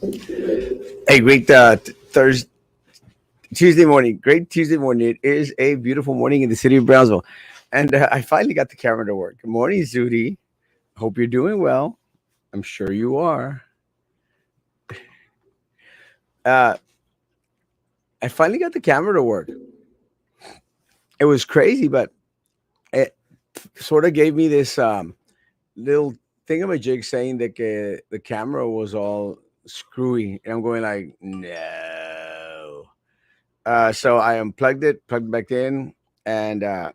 Hey, great Thursday, Tuesday morning. Great Tuesday morning. It is a beautiful morning in the city of Brownsville. And I finally got the camera to work. Good morning, Zudi. Hope you're doing well. I'm sure you are. Uh, I finally got the camera to work. It was crazy, but it sort of gave me this little thingamajig saying that the camera was all screwy. And I'm going like, no. So I unplugged it, plugged it back in, and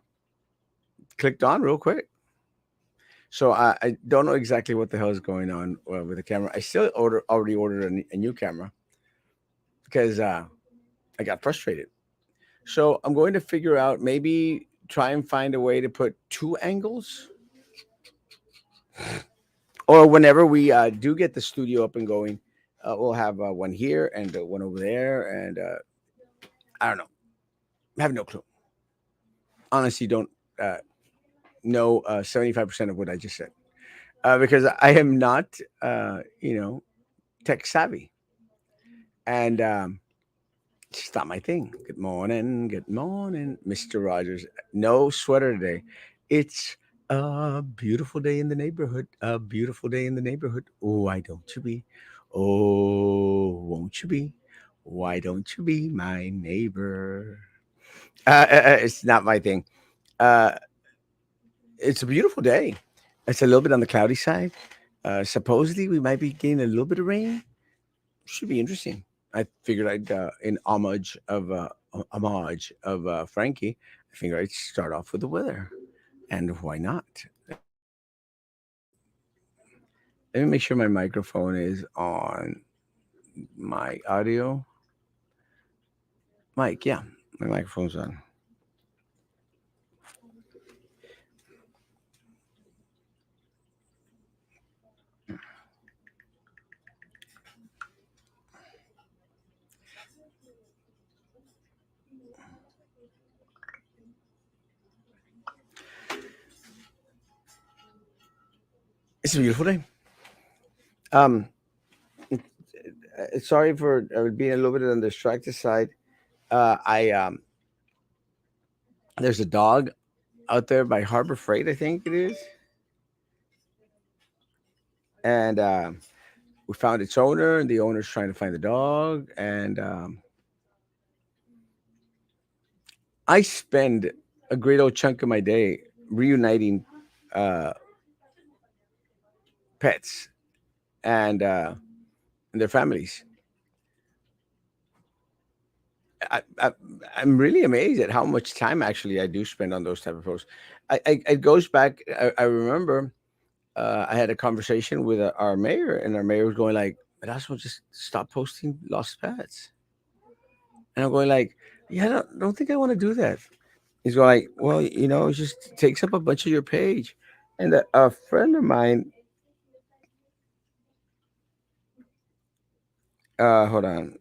clicked on real quick. So I don't know exactly what the hell is going on with the camera. I still already ordered a new camera because I got frustrated. So I'm going to figure out maybe try and find a way to put two angles, or whenever we do get the studio up and going, we'll have one here and one over there, and I don't know. I have no clue. Honestly, don't uh, know 75% of what I just said because I am not, tech savvy, and it's just not my thing. Good morning, Mr. Rogers. No sweater today. It's a beautiful day in the neighborhood. A beautiful day in the neighborhood. Oh, why don't you be? Oh, won't you be? Why don't you be my neighbor? It's not my thing. Uh, it's a beautiful day. It's a little bit on the cloudy side. Supposedly, we might be getting a little bit of rain. Should be interesting. I figured I'd, in homage of Frankie, I figured I'd start off with the weather, and why not? Let me make sure my microphone is on my audio mic. Yeah, my microphone's on. It's a beautiful day. Um, sorry for being a little bit on the distracted side. I There's a dog out there by Harbor Freight, I think it is, and we found its owner, and the owner's trying to find the dog, and I spend a great old chunk of my day reuniting uh, pets and their families. I, I, I'm really amazed at how much time actually I do spend on those type of posts. It goes back. I remember I had a conversation with our mayor, and our mayor was going like, "Erasmo, just stop posting lost pets." And I'm going like, "Yeah, I don't think I want to do that." He's going like, "Well, it just takes up a bunch of your page." And a friend of mine, hold on.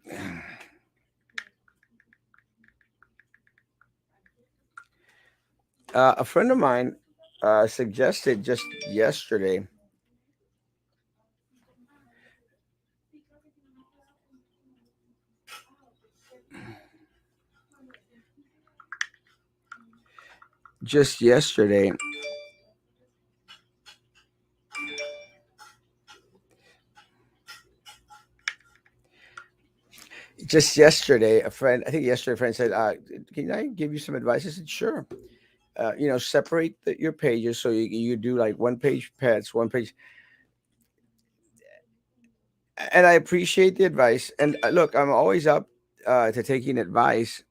A friend of mine suggested just yesterday, a friend said, "Can I give you some advice?" I said, "Sure." Separate your pages so you do like one page pets, one page, and I appreciate the advice. And look, I'm always up to taking advice.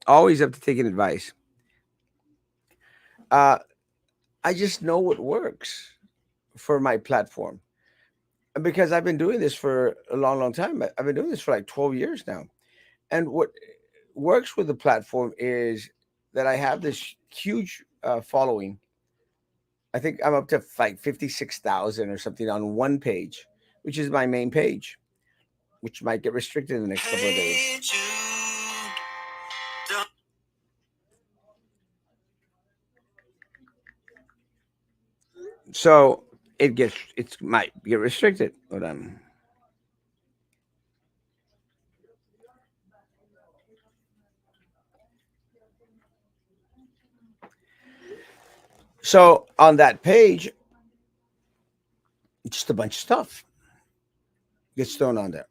Always up to taking advice. Uh, I just know what works for my platform because I've been doing this for a long, long time. I've been doing this for like 12 years now. And what works with the platform is that I have this huge following. I think I'm up to like 56,000 or something on one page, which is my main page, which might get restricted in the next couple of days. So it might get restricted. But so on that page, just a bunch of stuff gets thrown on there.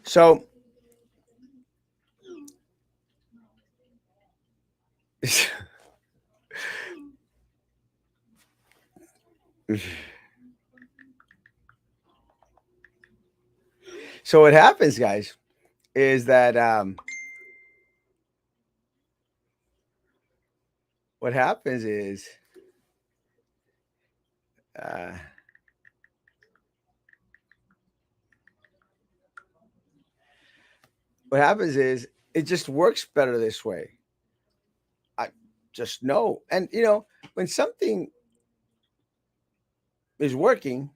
So so what happens, guys, is that what happens is uh, what happens is it just works better this way. I just know, and when something is working,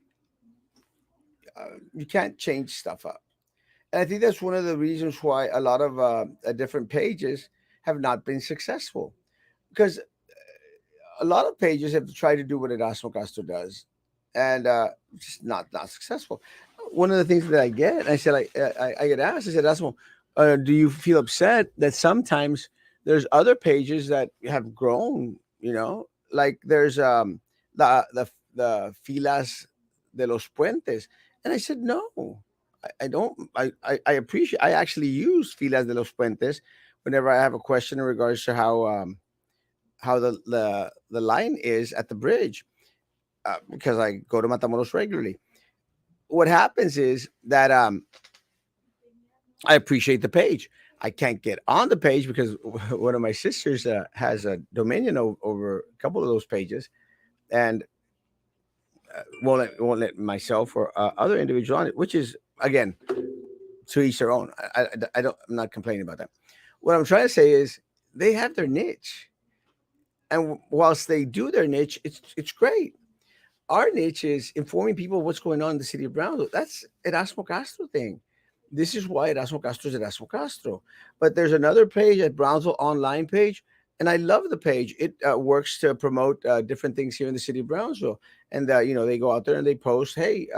you can't change stuff up. And I think that's one of the reasons why a lot of different pages have not been successful, because a lot of pages have tried to do what Erasmo Castro does, and just not successful. One of the things that I get, I said, I get asked, I said, Erasmo, do you feel upset that sometimes there's other pages that have grown? Like there's the filas de los puentes, and I said no. I don't. I appreciate. I actually use filas de los puentes whenever I have a question in regards to how the line is at the bridge, because I go to Matamoros regularly. What happens is that I appreciate the page. I can't get on the page because one of my sisters has a dominion over a couple of those pages, and won't let myself or other individual on it. Which is, again, to each their own. I don't. I'm not complaining about that. What I'm trying to say is they have their niche, and whilst they do their niche, it's great. Our niche is informing people what's going on in the city of Brownsville. That's Erasmo Castro thing. This is why Erasmo Castro is Erasmo Castro. But there's another page at Brownsville Online page, and I love the page. It works to promote different things here in the city of Brownsville, and they go out there and they post, "Hey,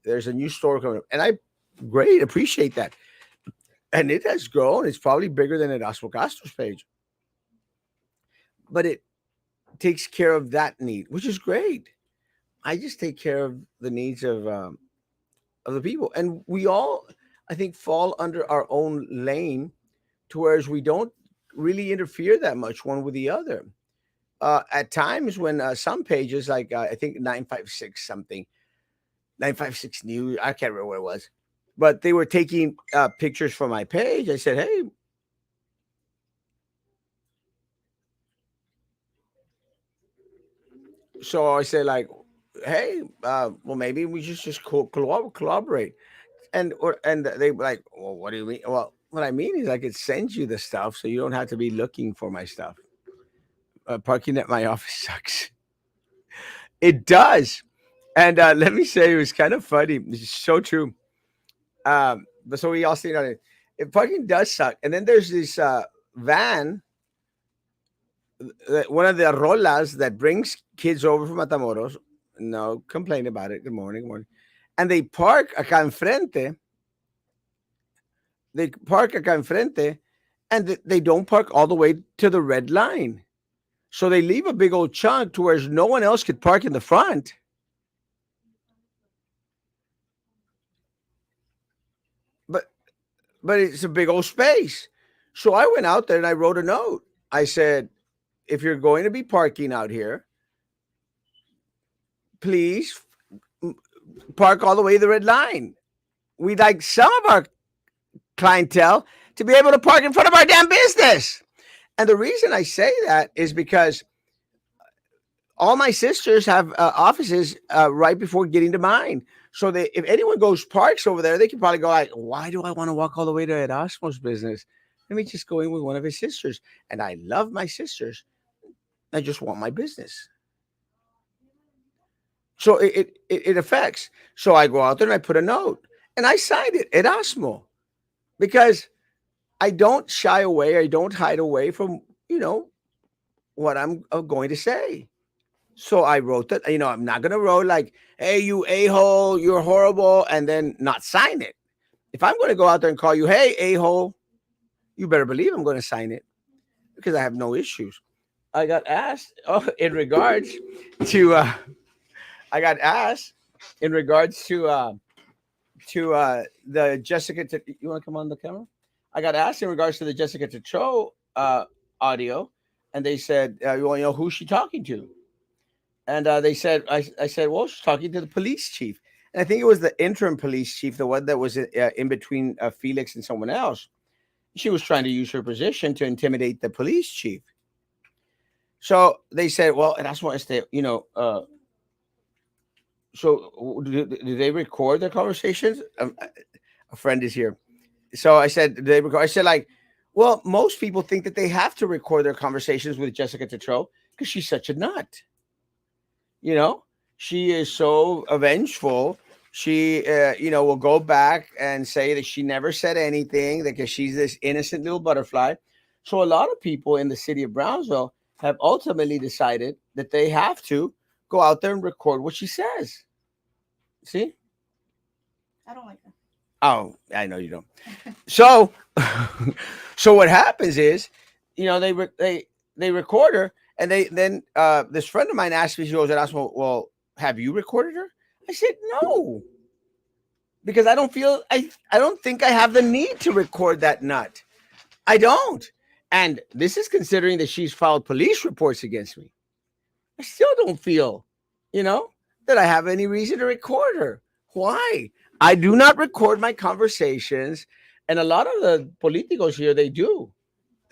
there's a new store coming up," and I great appreciate that. And it has grown. It's probably bigger than Erasmo Castro's page, but it takes care of that need, which is great. I just take care of the needs of the people, and we all, I think, fall under our own lane, to whereas we don't really interfere that much one with the other. At times, when some pages, like I think 956 something, 956 News, I can't remember what it was, but they were taking pictures from my page. I said, "Hey," so I said, like, "Hey, well, maybe we just collaborate." And they were like, "Well, what do you mean?" Well, what I mean is I could send you the stuff so you don't have to be looking for my stuff. Parking at my office sucks. It does. And let me say, it was kind of funny. It's so true. But so we all seen on it. It parking does suck. And then there's this van, one of the rolas that brings kids over from Matamoros. No complain about it. Good morning. Good morning. And they park acá enfrente. They park acá enfrente, and they don't park all the way to the red line. So they leave a big old chunk to where no one else could park in the front. But it's a big old space. So I went out there and I wrote a note. I said, if you're going to be parking out here, please park all the way to the red line. We'd like some of our clientele to be able to park in front of our damn business. And the reason I say that is because all my sisters have offices right before getting to mine. So they, if anyone goes parks over there, they can probably go like, why do I want to walk all the way to Erasmo's business? Let me just go in with one of his sisters. And I love my sisters. I just want my business. So it affects. So I go out there and I put a note and I signed it, Erasmo, because I don't shy away. I don't hide away from, what I'm going to say. So I wrote that, I'm not going to write like, hey, you a-hole, you're horrible, and then not sign it. If I'm going to go out there and call you, hey, a-hole, you better believe I'm going to sign it because I have no issues. I got asked in regards to, I got asked in regards to the Jessica, you want to come on the camera? I got asked in regards to the Jessica Tetro audio, and they said, well, who's she talking to? And they said, I said, well, she's talking to the police chief. And I think it was the interim police chief, the one that was in between Felix and someone else. She was trying to use her position to intimidate the police chief. So they said, well, and that's why I said, so do they record their conversations? A friend is here. So I said, they record? I said, like, well, most people think that they have to record their conversations with Jessica Tetro because she's such a nut. She is so vengeful. She, will go back and say that she never said anything, because she's this innocent little butterfly. So a lot of people in the city of Brownsville have ultimately decided that they have to go out there and record what she says. See? I don't like her. Oh, I know you don't. So, so what happens is, they record her, and then this friend of mine asked me, she goes, well, have you recorded her? I said no, because I don't think I have the need to record that nut. I don't. And this is considering that she's filed police reports against me. I still don't feel, that I have any reason to record her. Why? I do not record my conversations. And a lot of the politicos here, they do.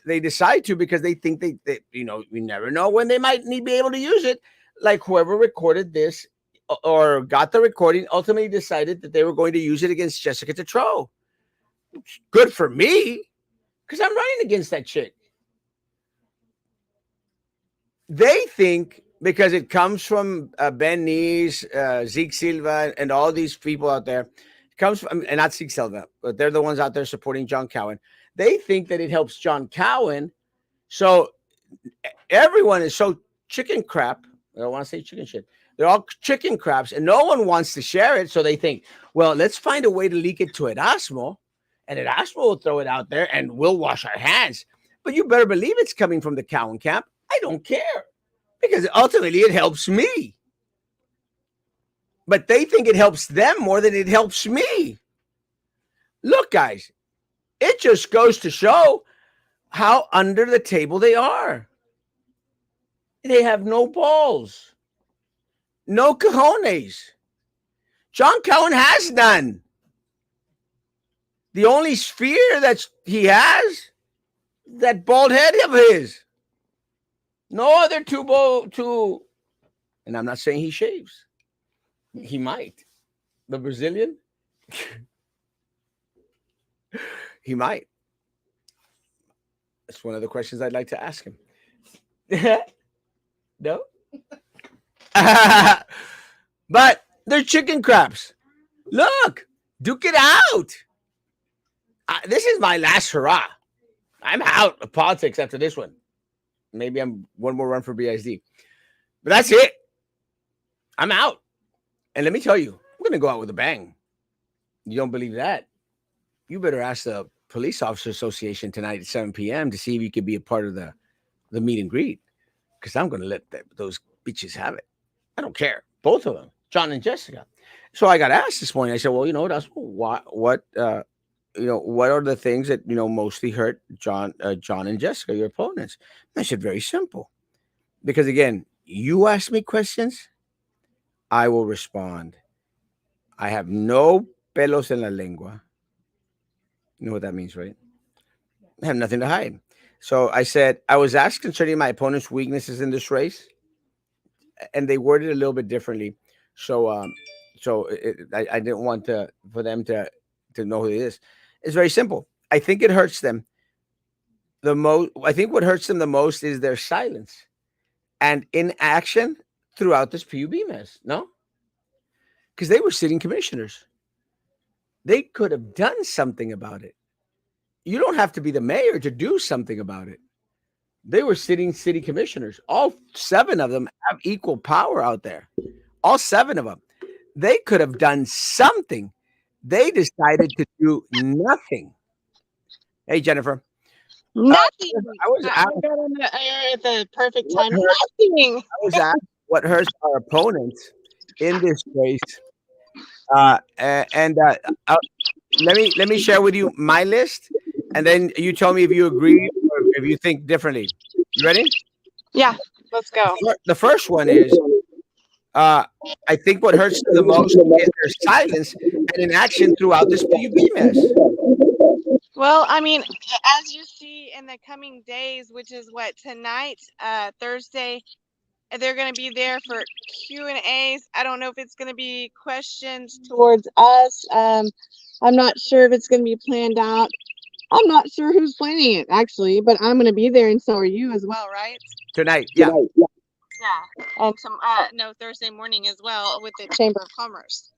They decide to because they think they we never know when they might be able to use it. Like whoever recorded this or got the recording ultimately decided that they were going to use it against Jessica Tetro. Good for me, because I'm running against that chick. They think because it comes from Ben Nees, Zeke Silva, and all these people out there, it comes from, and not Zeke Silva, but they're the ones out there supporting John Cowan. They think that it helps John Cowan. So everyone is so chicken crap. I don't want to say chicken shit. They're all chicken craps, and no one wants to share it. So they think, well, let's find a way to leak it to Erasmo, and Erasmo will throw it out there, and we'll wash our hands. But you better believe it's coming from the Cowan camp. I don't care, because ultimately it helps me. But they think it helps them more than it helps me. Look, guys, it just goes to show how under the table they are. They have no balls, no cojones. John Cowan has none. The only sphere that he has, that bald head of his. No other two, and I'm not saying he shaves. He might. The Brazilian, he might. That's one of the questions I'd like to ask him. No? But they're chicken craps. Look, duke it out. This is my last hurrah. I'm out of politics after this one. Maybe I'm one more run for BISD. But that's it. I'm out. And let me tell you, I'm going to go out with a bang. You don't believe that? You better ask the Police Officer Association tonight at 7 p.m. to see if you could be a part of the meet and greet. Because I'm going to let those bitches have it. I don't care. Both of them, John and Jessica. So I got asked this morning. I said, well, that's what are the things that, mostly hurt John and Jessica, your opponents? And I said, very simple. Because again, you ask me questions, I will respond. I have no pelos en la lengua. You know what that means, right? I have nothing to hide. So I said, I was asked concerning my opponent's weaknesses in this race, and they worded it a little bit differently. So So I didn't want for them to know who it is. It's very simple. I think it hurts them the most. I think what hurts them the most is their silence and inaction throughout this PUB mess. No, because they were sitting commissioners. They could have done something about it. You don't have to be the mayor to do something about it. They were sitting city commissioners. All seven of them have equal power out there. All seven of them. They could have done something. They decided to do nothing. Hey, Jennifer. Nothing. I was I asked got on the air at the perfect what time. hurt. Nothing. I was asked what hurts our opponents in this race. And let me share with you my list, and then you tell me if you agree or if you think differently. You ready? Yeah, let's go. The first one is uh, I think what hurts them the most is their silence and inaction throughout this PUB mess. Well, I mean, as you see in the coming days, which is what tonight, Thursday, they're going to be there for Q&As. I don't know if it's going to be questions towards us. I'm not sure if it's going to be planned out. I'm not sure who's planning it actually, but I'm going to be there, and so are you as well, right? Tonight, yeah. Yeah, and some no Thursday morning as well with the Chamber of Commerce.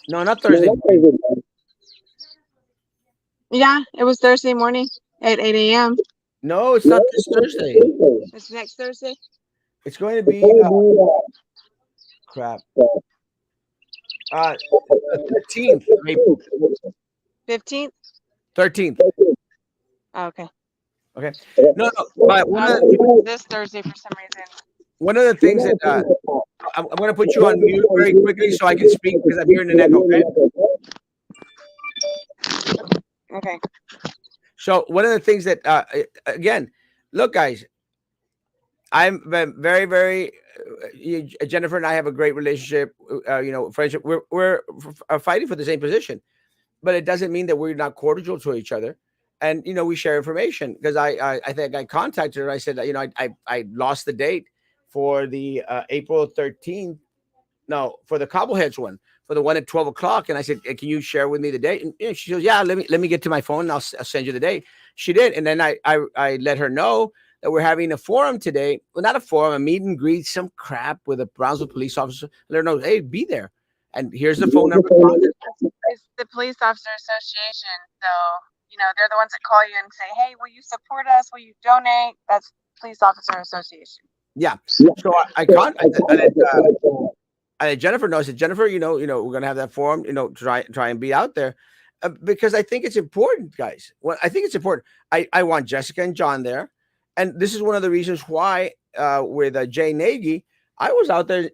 No, not Thursday morning. Yeah, it was Thursday morning at 8 a.m. No, it's not this Thursday. It's next Thursday. It's going to be crap. 13th of April. 15th. 13th. Oh, okay. Okay. No, no. But This Thursday for some reason. one of the things that I'm going to put you on mute very quickly so I can speak because I'm hearing an echo. Okay. Okay. So one of the things that again, look, guys, I'm very, very. Jennifer and I have a great relationship. Friendship. We're fighting for the same position, but it doesn't mean that we're not cordial to each other. And we share information because I think I contacted her. I said I lost the date for the April 13th. No, for the Cobbleheads one, for the one at 12 o'clock. And I said, can you share with me the date? And she goes, yeah, let me get to my phone and I'll send you the date. She did. And then I let her know that we're having a forum today. Well, not a forum, a meet and greet, some crap with a Brownsville police officer. Let her know, hey, be there. And here's the phone number. It's the Police Officer Association. So, they're the ones that call you and say, hey, will you support us? Will you donate? That's Police Officer Association. Yeah. So Jennifer knows it. Jennifer, we're going to have that forum, try and be out there because I think it's important, guys. Well, I think it's important. I want Jessica and John there. And this is one of the reasons why with Jay Nagy, I was out there,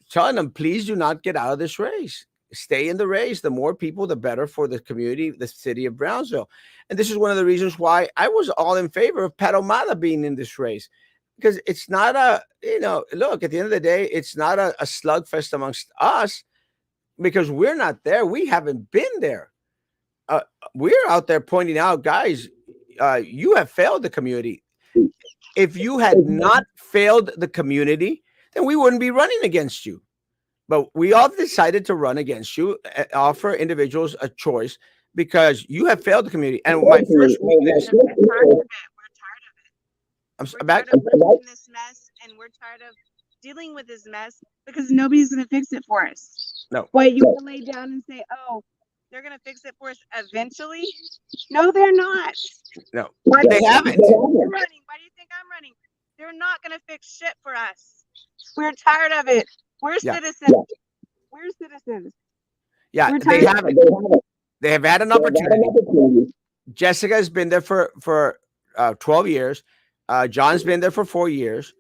telling them, please do not get out of this race. Stay in the race. The more people, the better for the community, the city of Brownsville. And this is one of the reasons why I was all in favor of Pat O'Malley being in this race. Because it's not look, at the end of the day, it's not a slugfest amongst us because we're not there. We haven't been there. We're out there pointing out, guys, you have failed the community. If you had not failed the community, then we wouldn't be running against you. But we all decided to run against you, offer individuals a choice because you have failed the community. And my first weakness. We're tired of living this mess, and we're tired of dealing with this mess because nobody's going to fix it for us. No. Wait, you want to lay down and say, oh, they're going to fix it for us eventually? No, they're not. No, they haven't. You're running. Why do you think I'm running? They're not going to fix shit for us. We're tired of it. We're citizens. We're citizens. Yeah, they haven't. They have had an opportunity. Jessica has been there for 12 years. John's been there for 4 years.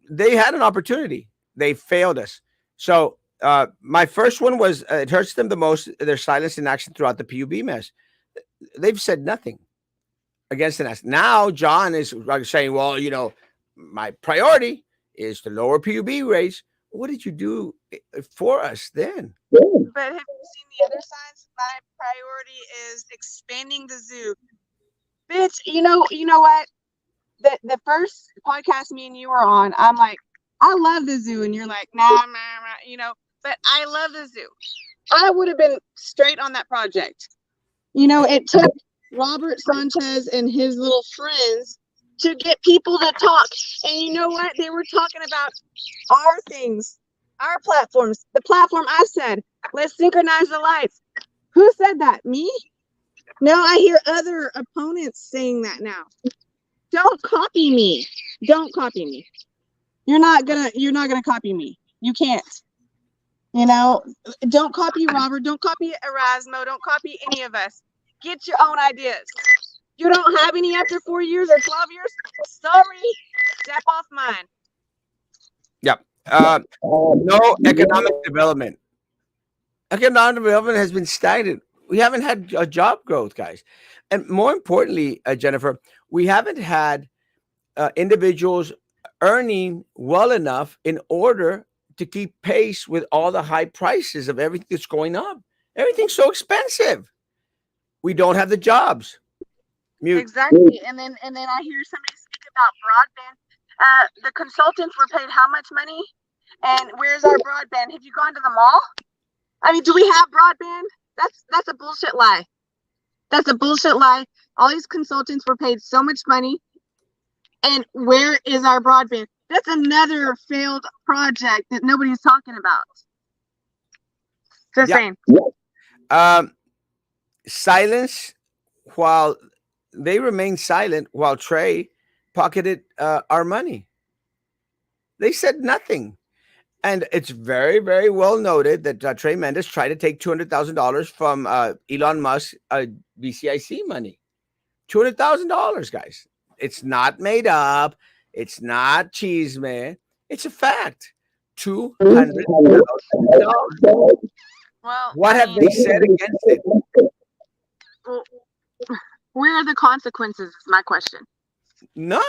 They had an opportunity. They failed us. So my first one was it hurts them the most, their silence and action throughout the PUB mess. They've said nothing against us. Now John is saying, well, my priority is to lower PUB rates. What did you do for us then? But have you seen the other sides? My priority is expanding the zoo. Bitch, you know what? The first podcast me and you were on, I'm like, I love the zoo, and you're like, nah, you know, but I love the zoo. I would have been straight on that project. You know, it took Robert Sanchez and his little friends to get people to talk. And you know what? They were talking about our things, our platforms. The platform I said, let's synchronize the lights. Who said that? Me? No, I hear other opponents saying that now. Don't copy me. Don't copy me. You're not gonna copy me. You can't. You know, don't copy Robert. Don't copy Erasmo. Don't copy any of us. Get your own ideas. You don't have any after 4 years or 12 years? Sorry. Step off mine. Yep. No economic development. Economic development has been stagnant. We haven't had a job growth, guys. And more importantly, Jennifer, we haven't had individuals earning well enough in order to keep pace with all the high prices of everything that's going up. Everything's so expensive. We don't have the jobs. Mute. Exactly. And then I hear somebody speak about broadband. The consultants were paid how much money? And where's our broadband? Have you gone to the mall? I mean, do we have broadband? That's a bullshit lie. That's a bullshit lie. All these consultants were paid so much money. And where is our broadband? That's another failed project that nobody's talking about. Just saying. Silence while they remain silent while Trey pocketed our money. They said nothing. And it's very, very well noted that Trey Mendez tried to take $200,000 from Elon Musk's BCIC money. $200,000, guys. It's not made up. It's not chisme. It's a fact. $200,000. Well, What have they said against it? Well, where are the consequences? Is my question. None.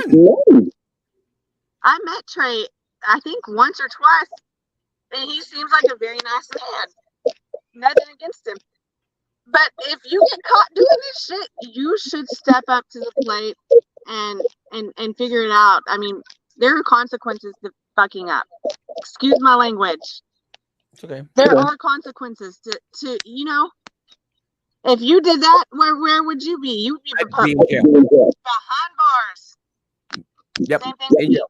I met Trey, I think once or twice, and he seems like a very nice man. Nothing against him. But if you get caught doing this shit, you should step up to the plate and figure it out. I mean, there are consequences to fucking up. Excuse my language. It's okay. There are consequences to you know. If you did that, where would you be? You would be behind bars. Yep. Same thing with you.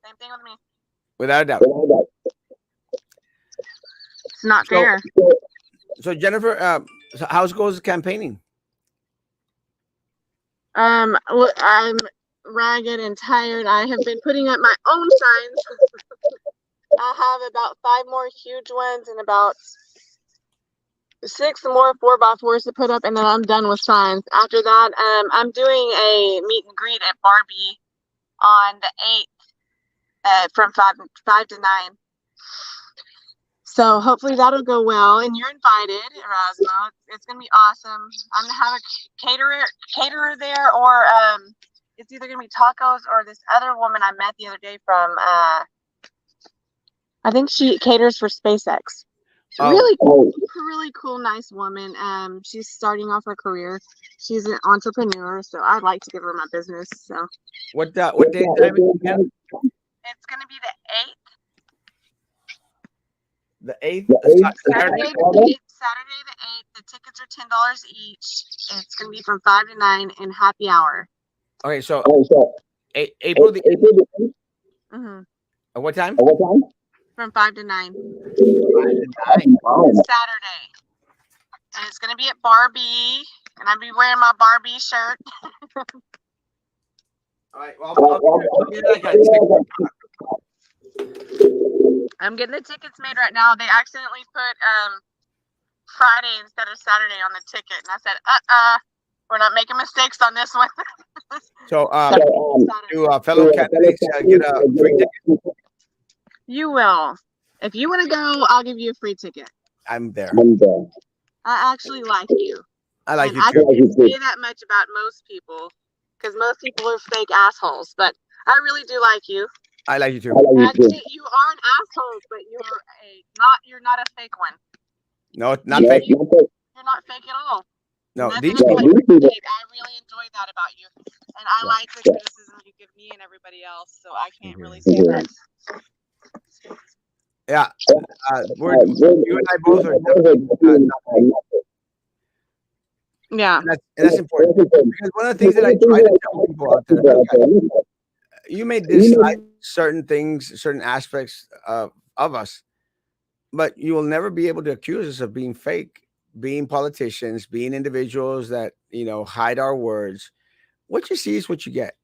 Same thing with me. Without a doubt. It's not fair. So Jennifer, so how's goes campaigning? I'm ragged and tired. I have been putting up my own signs. I have about 5 more huge ones and about 6 more 4x4s to put up, and then I'm done with signs. After that, I'm doing a meet and greet at Barbie on the 8th from 5 to 9. So hopefully that'll go well, and you're invited, Erasmo. It's gonna be awesome. I'm gonna have a caterer there, or it's either gonna be tacos or this other woman I met the other day from I think she caters for SpaceX. Really cool, nice woman. She's starting off her career. She's an entrepreneur, so I'd like to give her my business. So what day and time again? It's gonna be the 8th. The 8th? Saturday the 8th. The tickets are $10 each. It's gonna be from 5 to 9 in happy hour. Okay, so April the 8th. Mm-hmm. At what time? From 5 to 9. 5 to 9. Saturday. And it's gonna be at Barbie, and I'll be wearing my Barbie shirt. All right. Well, I'll be there, guys. I'm getting the tickets made right now. They accidentally put Friday instead of Saturday on the ticket, and I said, we're not making mistakes on this one. So, do fellow candidates get a free ticket? You will. If you want to go, I'll give you a free ticket. I'm there. I actually like you. I like and you I too. can't say that much about most people, because most people are fake assholes. But I really do like you. I like you too. Actually, you are an asshole, but you're not a fake one. No, not fake. You're not fake at all. No, Nothing these about your date. I really enjoy that about you, and I like the criticism you give me and everybody else. So I can't really say that. Yeah, you and I both are definitely not fake. Yeah. And that's important because one of the things that I try to tell people out there, look, guys, you may dislike certain things, certain aspects of us, but you will never be able to accuse us of being fake, being politicians, being individuals that hide our words. What you see is what you get,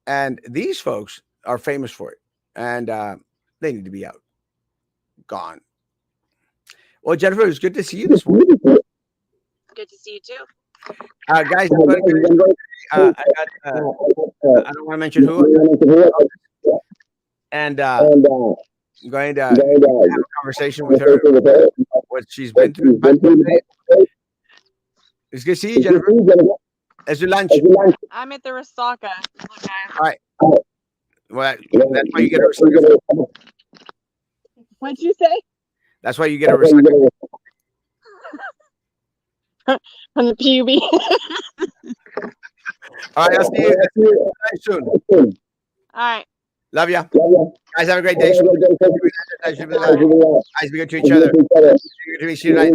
and these folks are famous for it, and they need to be out, gone. Well, Jennifer, it was good to see you this morning. Good to see you too. Guys, I'm going to I got I don't want to mention who, and I'm going to have a conversation with her, what she's been through. It's good to see you, Jennifer. It's your lunch. I'm at the Resaca. Look, guys. All right. Well, that's why you get a Resaca. What'd you say? That's why you get a Resaca. From the PUB. All right, I'll see you guys soon. All right. Love ya. Guys, have a great day. Guys, be good to each other. See you tonight.